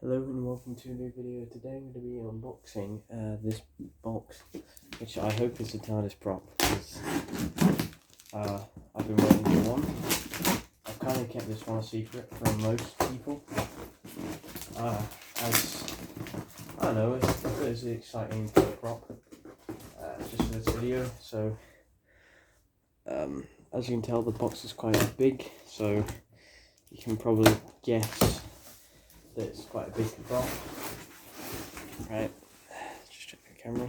Hello and welcome to a new video. Today I'm going to be unboxing this box, which I hope is a Tardis prop, because I've been waiting for one. I've kind of kept this one a secret from most people, as I don't know, it's an exciting prop just for this video. So as you can tell, the box is quite big, so you can probably guess that it's quite a big prop. Right, just check the camera.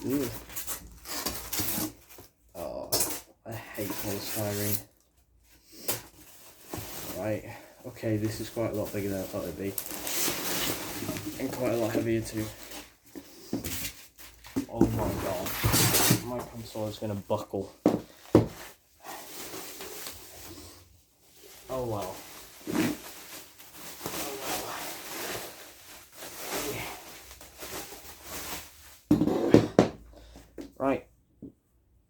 Ooh. Oh, I hate polystyrene. Right, okay, this is quite a lot bigger than I thought it'd be, and quite a lot heavier too. Oh my god, my console is gonna buckle. Oh well. Right,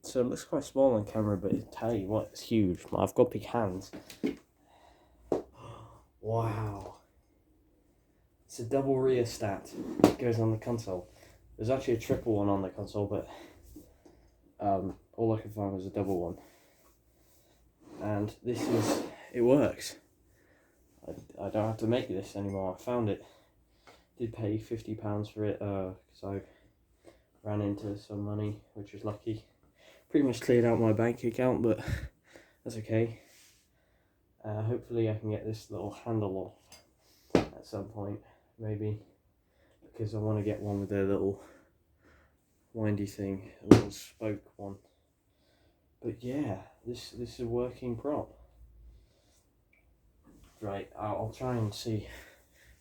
so it looks quite small on camera, but I tell you what, it's huge. I've got big hands. Wow. It's a double rheostat. It goes on the console. There's actually a triple one on the console, but all I could find was a double one. And it works. I don't have to make this anymore. I found it. Did pay £50 for it, because I ran into some money, which was lucky. Pretty much cleared out my bank account, but that's okay. Hopefully I can get this little handle off at some point, maybe, because I want to get one with a little windy thing, a little spoke one. But yeah, this is a working prop. Right, I'll try and see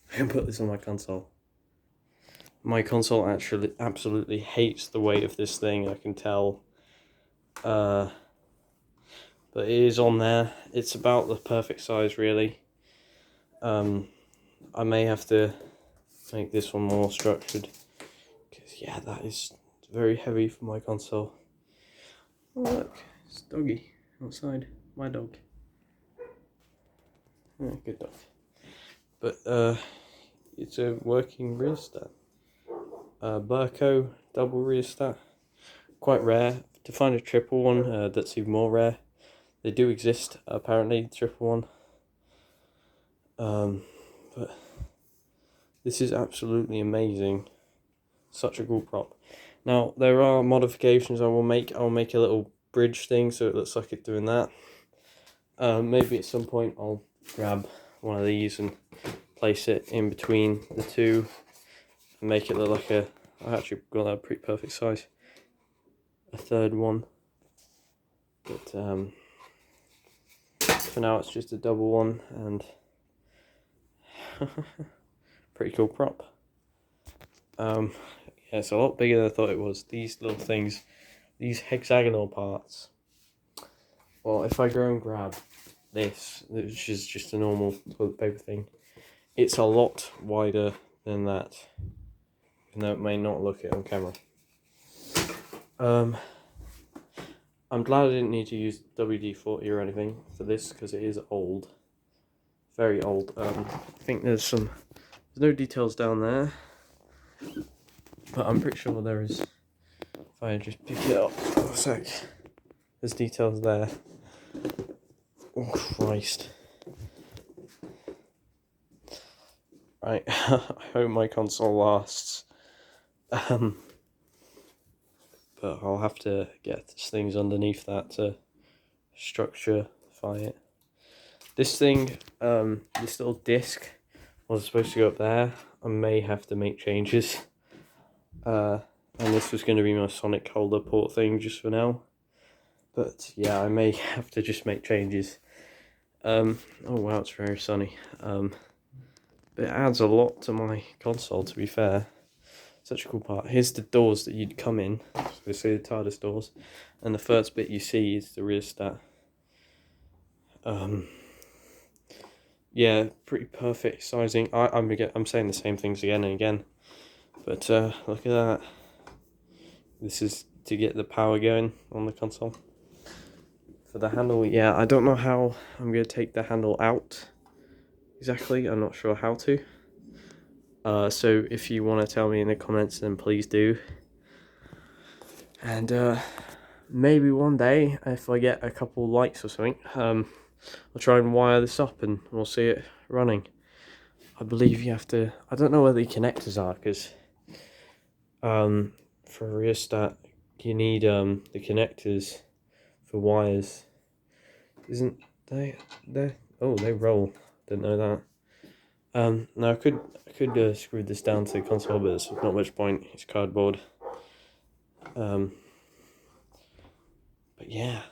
if I can put this on my console. My console actually absolutely hates the weight of this thing, I can tell. But it is on there. It's about the perfect size, really. I may have to make this one more structured, because yeah, that is very heavy for my console. Oh look, it's doggy outside, my dog. Yeah, good dog. But it's a working rheostat. Burco double rheostat. Quite rare. To find a triple one, that's even more rare. They do exist, apparently, triple one. But this is absolutely amazing. Such a cool prop. Now, there are modifications I will make. I'll make a little bridge thing so it looks like it's doing that. Maybe at some point I'll grab one of these and place it in between the two and make it look like I actually got that pretty perfect size. A third one. But for now it's just a double one, and pretty cool prop. Yeah, it's a lot bigger than I thought it was. These little things, these hexagonal parts. Well, if I go and grab this, which is just a normal toilet paper thing, it's a lot wider than that, even though it may not look it on camera. I'm glad I didn't need to use WD-40 or anything for this, because it is old. Very old. I think there's no details down there, but I'm pretty sure there is. If I just pick it up for a sec, there's details there. Oh Christ. Right, I hope my console lasts. But I'll have to get things underneath that to structurify it. This thing, this little disc was supposed to go up there. I may have to make changes. And this was going to be my Sonic holder port thing just for now. But yeah, I may have to just make changes. Oh wow, it's very sunny. But it adds a lot to my console, to be fair. Such a cool part. Here's the doors that you'd come in. So they say the TARDIS doors. And the first bit you see is the rheostat. Yeah, pretty perfect sizing. I'm saying the same things again and again. But look at that. This is to get the power going on the console. for the handle, yeah, I don't know how I'm going to take the handle out exactly. I'm not sure how to. So if you want to tell me in the comments, then please do. And maybe one day, if I get a couple likes or something, I'll try and wire this up and we'll see it running. I believe you have to, I don't know where the connectors are, because for a rheostat you need the connectors for wires. Isn't they? Oh, they roll. Didn't know that. No, I could screw this down to the console, but there's not much point. It's cardboard. But yeah.